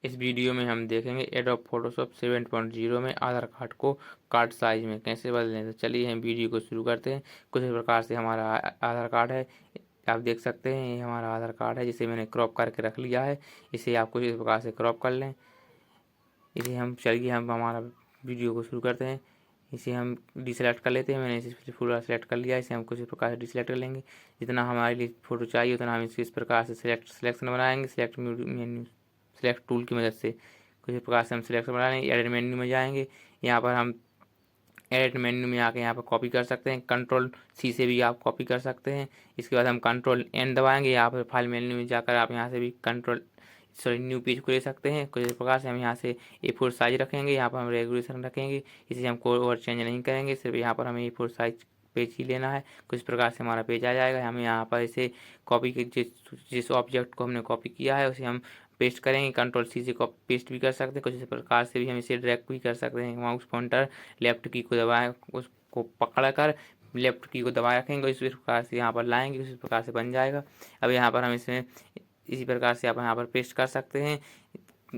इस वीडियो में हम देखेंगे एडोब फोटोशॉप 7.0 में आधार कार्ड को कार्ड साइज में कैसे बदलें। तो चलिए हम वीडियो को शुरू करते हैं। कुछ इस प्रकार से हमारा आधार कार्ड है, आप देख सकते हैं ये हमारा आधार कार्ड है जिसे मैंने क्रॉप करके रख लिया है। इसे आप कुछ इस प्रकार से क्रॉप कर लें। इसे हम चलिए हम हमारा वीडियो को शुरू करते हैं। इसे हम डिसेलेक्ट कर लेते हैं। मैंने इसे पूरा सेलेक्ट कर लिया है। इसे हम कुछ इस प्रकार से डिसेलेक्ट कर लेंगे। जितना हमारे लिए फ़ोटो चाहिए उतना हम इस प्रकार से सिलेक्शन बनाएंगे। सेलेक्ट मेन्यू सेलेक्ट टूल की मदद से कुछ इस प्रकार से हम सिलेक्शन बना लेंगे। एडिट मेन्यू में जाएंगे। यहाँ पर हम एडिट मेन्यू में आके यहाँ पर कॉपी कर सकते हैं। कंट्रोल सी से भी आप कॉपी कर सकते हैं। इसके बाद हम कंट्रोल एन दबाएंगे। यहाँ पर फाइल मेन्यू में जाकर आप यहाँ से भी न्यू पेज को ले सकते हैं। कुछ इस प्रकार से हम यहाँ से A4 साइज रखेंगे। यहाँ पर हम रेगुलेशन रखेंगे। इसे हम कोई और चेंज नहीं करेंगे, सिर्फ यहाँ पर हमें A4 साइज पेज ही लेना है। कुछ प्रकार से हमारा पेज आ जाएगा। हम यहाँ पर इसे कॉपी के जिस ऑब्जेक्ट को हमने कॉपी किया है उसे हम पेस्ट करेंगे। कंट्रोल सी से कॉपी पेस्ट भी कर सकते हैं। कुछ इस प्रकार से भी हम इसे ड्रैग भी कर सकते हैं। माउस पॉइंटर लेफ्ट की को दबाएं, उसको पकड़ कर लेफ्ट की को दबाए रखेंगे। इस प्रकार से यहाँ पर लाएंगे, उसी प्रकार से बन जाएगा। अब यहाँ पर हम इसमें इसी प्रकार से आप यहाँ पर पेस्ट कर सकते हैं।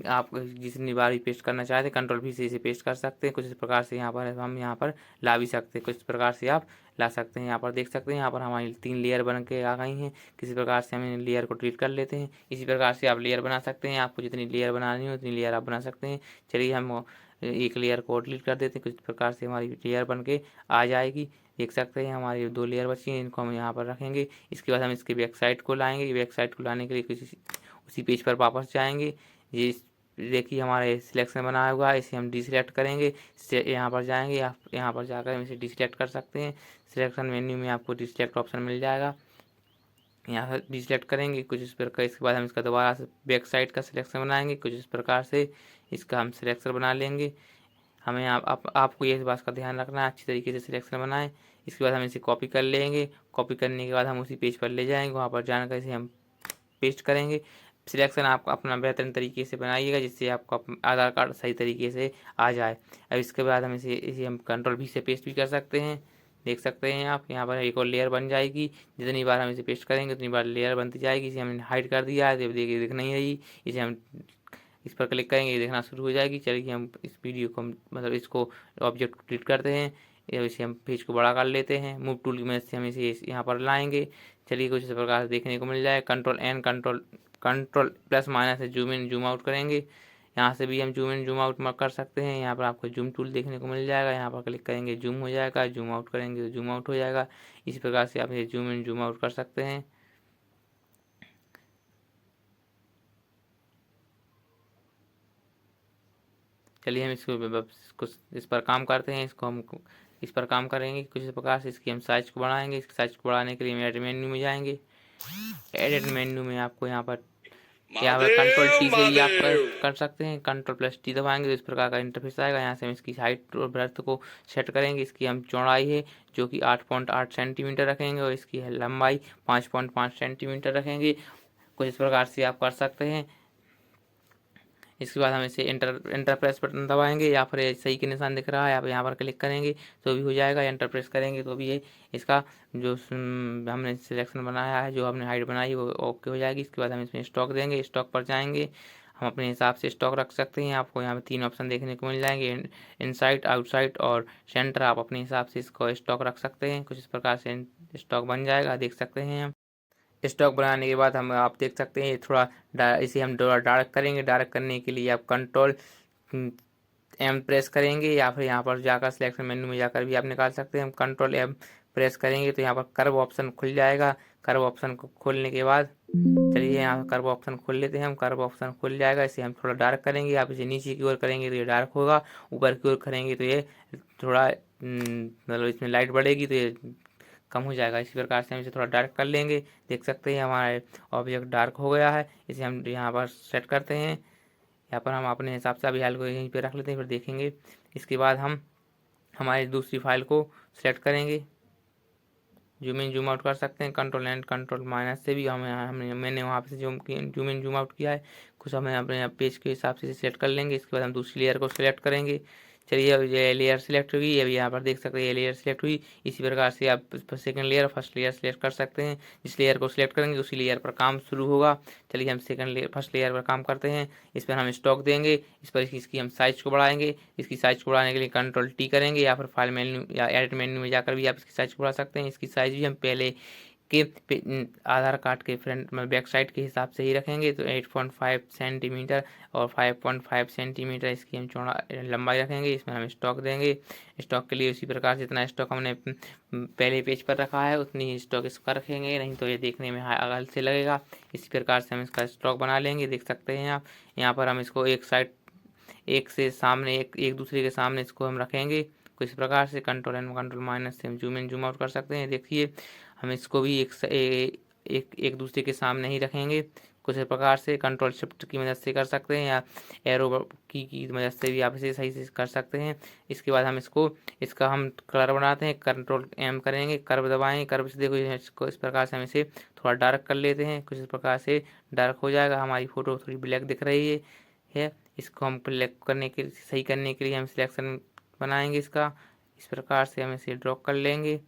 आप जितनी बार भी पेस्ट करना चाहते हैं कंट्रोल भी से इसे पेस्ट कर सकते हैं। कुछ इस प्रकार से यहाँ पर हम यहाँ पर ला भी सकते हैं। कुछ इस प्रकार से आप ला सकते हैं। यहाँ पर देख सकते हैं यहाँ पर हमारी 3 लेयर बन के आ गई हैं। किसी प्रकार से हम इन लेयर को डिलीट कर लेते हैं। इसी प्रकार से आप लेयर बना सकते हैं। आपको जितनी लेयर बनानी हो उतनी लेयर आप बना सकते हैं। चलिए हम एक लेयर को डिलीट कर देते हैं। कुछ प्रकार से हमारी लेयर बन के आ जाएगी। देख सकते हैं हमारी 2 लेयर बची हैं, इनको हम यहाँ पर रखेंगे। इसके बाद हम इसके बैक साइड को लाएंगे। बैक साइड को लाने के लिए कुछ उसी पेज पर वापस जाएंगे। ये देखिए हमारे सिलेक्शन बनाया हुआ है, इसे हम डिसेलेक्ट करेंगे। यहाँ पर जाएंगे, यहाँ पर जाकर हम इसे डिसेलेक्ट कर सकते हैं। सिलेक्शन मेन्यू में आपको डिसेलेक्ट ऑप्शन मिल जाएगा, यहाँ से डिसेलेक्ट करेंगे। कुछ इस प्रकार इसके बाद हम इसका दोबारा से बैक साइड का सिलेक्शन बनाएंगे। कुछ इस प्रकार से इसका हम सिलेक्शन बना लेंगे। हमें आपको ये बात का ध्यान रखना है, अच्छी तरीके से सिलेक्शन बनाएं। इसके बाद हम इसे कॉपी कर लेंगे। कॉपी करने के बाद हम उसी पेज पर ले जाएंगे, वहाँ पर जाकर इसे हम पेस्ट करेंगे। सिलेक्शन आप अपना बेहतरीन तरीके से बनाइएगा जिससे आपका आधार कार्ड सही तरीके से आ जाए। अब इसके बाद हम इसे हम कंट्रोल भी से पेस्ट भी कर सकते हैं। देख सकते हैं आप यहाँ पर एक और लेयर बन जाएगी। जितनी बार हम इसे पेस्ट करेंगे उतनी बार लेयर बनती जाएगी। इसे हमने हाइड कर दिया है, देखिए दिख नहीं रही। इसे हम इस पर क्लिक करेंगे, ये देखना शुरू हो जाएगी। चलिए हम इस वीडियो को मतलब इसको ऑब्जेक्ट को डिलीट करते हैं। इसे हम पेज को बड़ा कर लेते हैं। मूव टूल की मदद से हम इसे यहाँ पर लाएंगे। चलिए कुछ इस प्रकार से देखने को मिल जाए। Control and control plus minus से जूम इन जूम आउट करेंगे। यहाँ से भी हम जूम इन जूम आउट कर सकते हैं। यहाँ पर आपको जूम टूल देखने को मिल जाएगा। यहाँ पर क्लिक करेंगे जूम हो जाएगा, जूम आउट करेंगे तो जूम आउट हो जाएगा। इसी प्रकार से आप ये जूम इन जूम आउट कर सकते हैं। चलिए हम इसको कुछ इस पर काम करते हैं। इसको हम इस पर काम करेंगे कुछ इस प्रकार से। इसकी हम साइज को बढ़ाएंगे। इसकी साइज को बढ़ाने के लिए हम एडिट मेन्यू में जाएंगे। एडिट मेन्यू में आपको यहाँ पर कंट्रोल टी से भी आप कर सकते हैं। कंट्रोल प्लस टी दबाएंगे तो इस प्रकार का इंटरफेस आएगा। यहाँ से हम इसकी हाइट और ब्रेड्थ को सेट करेंगे। इसकी हम चौड़ाई है जो कि 8.8 सेंटीमीटर रखेंगे और इसकी है लंबाई 5.5 सेंटीमीटर रखेंगे। कुछ इस प्रकार से आप कर सकते हैं। इसके बाद हम इसे एंटर प्रेस बटन दबाएंगे या फिर सही के निशान दिख रहा है, आप यहाँ पर क्लिक करेंगे तो भी हो जाएगा। एंटर प्रेस करेंगे तो भी ये इसका जो हमने सिलेक्शन बनाया है, जो हमने हाइट बनाई है वो ओके हो जाएगी। इसके बाद हम इसमें स्टॉक देंगे। स्टॉक पर जाएंगे, हम अपने हिसाब से स्टॉक रख सकते हैं। आपको यहाँ पर 3 ऑप्शन देखने को मिल जाएंगे, इनसाइड, आउटसाइड और सेंटर। आप अपने हिसाब से इसको स्टॉक रख सकते हैं। कुछ इस प्रकार से स्टॉक बन जाएगा, देख सकते हैं हम। स्टॉक बनाने के बाद हम आप देख सकते हैं थोड़ा इसे हम डार्क करेंगे। डार्क करने के लिए आप कंट्रोल एम प्रेस करेंगे या फिर यहाँ पर जाकर सिलेक्शन मेन्यू में जाकर भी आप निकाल सकते हैं। हम कंट्रोल एम प्रेस करेंगे तो यहाँ पर कर्व ऑप्शन खुल जाएगा। कर्व ऑप्शन को खोलने के बाद चलिए यहाँ कर्व ऑप्शन खोल लेते हैं हम। कर्व ऑप्शन खुल जाएगा। इसे हम थोड़ा डार्क करेंगे। आप इसे नीचे की ओर करेंगे तो ये डार्क होगा, ऊपर की ओर करेंगे तो ये थोड़ा मतलब इसमें लाइट बढ़ेगी तो ये कम हो जाएगा। इसी प्रकार से हम इसे थोड़ा डार्क कर लेंगे। देख सकते हैं हमारे ऑब्जेक्ट डार्क हो गया है। इसे हम यहाँ पर सेट करते हैं। यहाँ पर हम अपने हिसाब से अभी हाल को यहीं पे रख लेते हैं, फिर देखेंगे। इसके बाद हम हमारी दूसरी फाइल को सेलेक्ट करेंगे। जूम इन जूम आउट कर सकते हैं। कंट्रोल एंड कंट्रोल माइनस से भी मैंने वहाँ पे जूम इन जूम आउट किया है। कुछ हमें अपने पेज के हिसाब से सेलेक्ट कर लेंगे। इसके बाद हम दूसरी लेयर को सिलेक्ट करेंगे। चलिए अब ये लेयर सिलेक्ट हुई, अभी यहाँ पर देख सकते हैं ये लेयर सिलेक्ट हुई। इसी प्रकार से आप second layer first layer select कर सकते हैं। जिस लेयर को सिलेक्ट करेंगे उसी लेयर पर काम शुरू होगा। चलिए हम फर्स्ट लेयर पर काम करते हैं। इस पर हम स्टॉक देंगे, इस पर इसकी हम साइज को बढ़ाएंगे। इसकी साइज को बढ़ाने के लिए Ctrl+T करेंगे या फिर फाइल मेन्यू या एडिट मेन्यू में जाकर भी आप इसकी साइज को बढ़ा सकते हैं। इसकी साइज भी हम पहले के आधार कार्ड के फ्रंट में बैक साइड के हिसाब से ही रखेंगे। तो 8.5 सेंटीमीटर और 5.5 सेंटीमीटर इसकी हम चौड़ा लंबाई रखेंगे। इसमें हम स्टॉक देंगे। स्टॉक के लिए उसी प्रकार से जितना स्टॉक हमने पहले पेज पर रखा है उतनी ही स्टॉक इसका रखेंगे, नहीं तो ये देखने में अलग से लगेगा। इसी प्रकार से हम इसका स्टॉक बना लेंगे। देख सकते हैं आप यहाँ पर हम इसको एक साइड एक से सामने एक दूसरे के सामने इसको हम रखेंगे। कुछ इस प्रकार से Ctrl+N से हम जूम इन जूम आउट कर सकते हैं। देखिए हम इसको भी एक दूसरे के सामने ही रखेंगे। कुछ इस प्रकार से Ctrl+Shift की मदद से कर सकते हैं या एरो की मदद से भी आप इसे सही से कर सकते हैं। इसके बाद हम इसका हम कलर बनाते हैं। Ctrl+M करेंगे, कर्व दबाएंगे। कर्व से देखो इसको इस प्रकार से हम इसे थोड़ा डार्क कर लेते हैं। कुछ इस प्रकार से डार्क हो जाएगा। हमारी फोटो थोड़ी ब्लैक दिख रही है। इसको हम ब्लैक करने के सही करने के लिए हम सिलेक्शन बनाएंगे इसका। इस प्रकार से हम इसे ड्रॉ कर लेंगे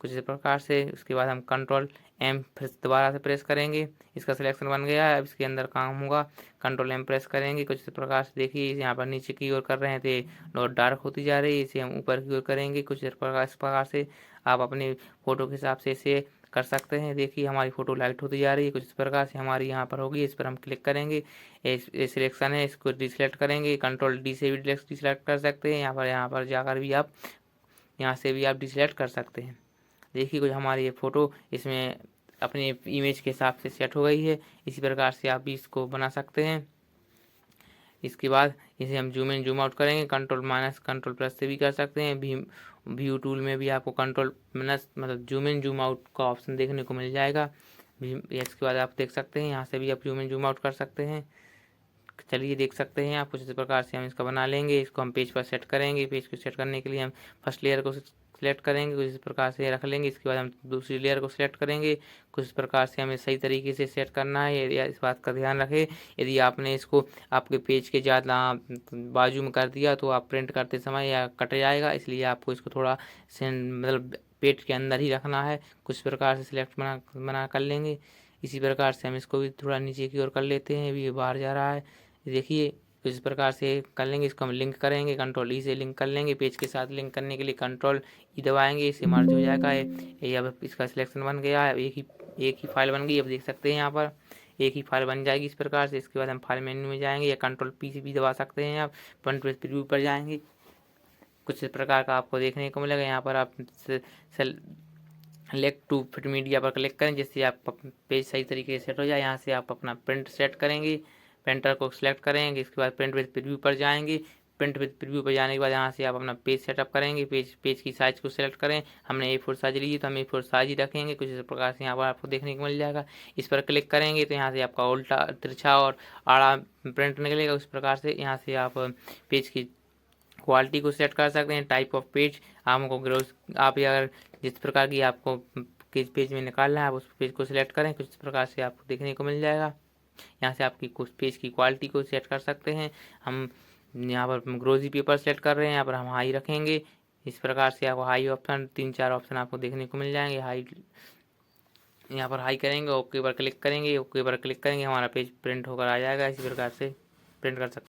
कुछ इस प्रकार से। उसके बाद हम Ctrl+M फिर दोबारा से प्रेस करेंगे। इसका सिलेक्शन बन गया है। अब इसके अंदर काम होगा। Ctrl+M प्रेस करेंगे कुछ इस प्रकार से। देखिए यहाँ पर नीचे की ओर कर रहे थे और डार्क होती जा रही है, इसे हम ऊपर की ओर करेंगे कुछ इस प्रकार से। आप अपने फ़ोटो के हिसाब से इसे कर सकते हैं। देखिए हमारी फ़ोटो लाइट होती जा रही है कुछ इस प्रकार से हमारी यहाँ पर होगी। इस पर हम क्लिक करेंगे। सिलेक्शन है, इसको डिसेलेक्ट करेंगे। Ctrl+D से भी डिसेलेक्ट कर सकते हैं। यहाँ पर जाकर भी आप यहाँ से भी आप डिसेलेक्ट कर सकते हैं। देखिए कुछ हमारी ये फ़ोटो इसमें अपने इमेज के हिसाब से सेट हो गई है। इसी प्रकार से आप भी इसको बना सकते हैं। इसके बाद इसे हम जूम इन जूम आउट करेंगे। Ctrl+ से भी कर सकते हैं। व्यू टूल में भी आपको Ctrl+ मतलब जूम इन जूम आउट का ऑप्शन देखने को मिल जाएगा। इसके बाद आप देख सकते हैं यहाँ से भी आप जूम इन जूम आउट कर सकते हैं। चलिए देख सकते हैं आप कुछ इस प्रकार से हम इसका बना लेंगे। इसको हम पेज पर सेट करेंगे। पेज को सेट करने के लिए हम फर्स्ट लेयर को सिलेक्ट करेंगे, कुछ इस प्रकार से रख लेंगे। इसके बाद हम दूसरी लेयर को सिलेक्ट करेंगे। कुछ इस प्रकार से हमें सही तरीके से सेट करना है, इस बात का ध्यान रखें। यदि आपने इसको आपके पेज के ज़्यादा बाजू में कर दिया तो आप प्रिंट करते समय या कट जाएगा, इसलिए आपको इसको थोड़ा मतलब पेज के अंदर ही रखना है। कुछ प्रकार से सिलेक्ट बना कर लेंगे। इसी प्रकार से हम इसको भी थोड़ा नीचे की ओर कर लेते हैं। अभी ये बाहर जा रहा है। देखिए कुछ इस प्रकार से कर लेंगे। इसको हम लिंक करेंगे, Ctrl+E से लिंक कर लेंगे। पेज के साथ लिंक करने के लिए Ctrl+E दबाएंगे, इसे मर्ज हो जाएगा। ये अब इसका सिलेक्शन बन गया है। एक ही फाइल बन गई। अब देख सकते हैं यहाँ पर एक ही फाइल बन जाएगी इस प्रकार से। इसके बाद हम फाइल मेन्यू में जाएंगे या Ctrl+P से भी दबा सकते हैं। आप फ्रंट पेज प्रीव्यू पर जाएंगे। कुछ इस प्रकार का आपको देखने को मिलेगा। यहाँ पर आप सेलेक्ट टू फिट मीडिया पर क्लिक करें जिससे आप पेज सही तरीके से सेट हो जाए। यहाँ से आप अपना प्रिंट सेट करेंगे, प्रिंटर को सिलेक्ट करेंगे। इसके बाद प्रिंट विद प्रीव्यू पर जाएंगे। प्रिंट विद प्रीव्यू पर जाने के बाद यहाँ से आप अपना पेज सेटअप करेंगे। पेज की साइज को सिलेक्ट करें। हमने A4 साइज ली है तो हम A4 साइज ही रखेंगे। कुछ इस प्रकार से यहाँ पर आपको देखने को मिल जाएगा। इस पर क्लिक करेंगे तो यहाँ से आपका उल्टा तिरछा और आड़ा प्रिंट निकलेगा। उस प्रकार से यहाँ से आप पेज की क्वालिटी को सेट कर सकते हैं। टाइप ऑफ पेज आपको ग्रोस आप अगर जिस प्रकार की आपको किस पेज में निकालना है आप उस पेज को सिलेक्ट करें। कुछ इस प्रकार से आपको देखने को मिल जाएगा। यहाँ से आपकी कुछ पेज की क्वालिटी को सेट कर सकते हैं। हम यहाँ पर ग्रोजी पेपर सेट कर रहे हैं, यहाँ पर हम हाई रखेंगे। इस प्रकार से आपको हाई ऑप्शन 3-4 ऑप्शन आपको देखने को मिल जाएंगे। हाई यहाँ पर हाई करेंगे, ओके पर क्लिक करेंगे। ओके पर क्लिक करेंगे, हमारा पेज प्रिंट होकर आ जाएगा। इसी प्रकार से प्रिंट कर सकते हैं।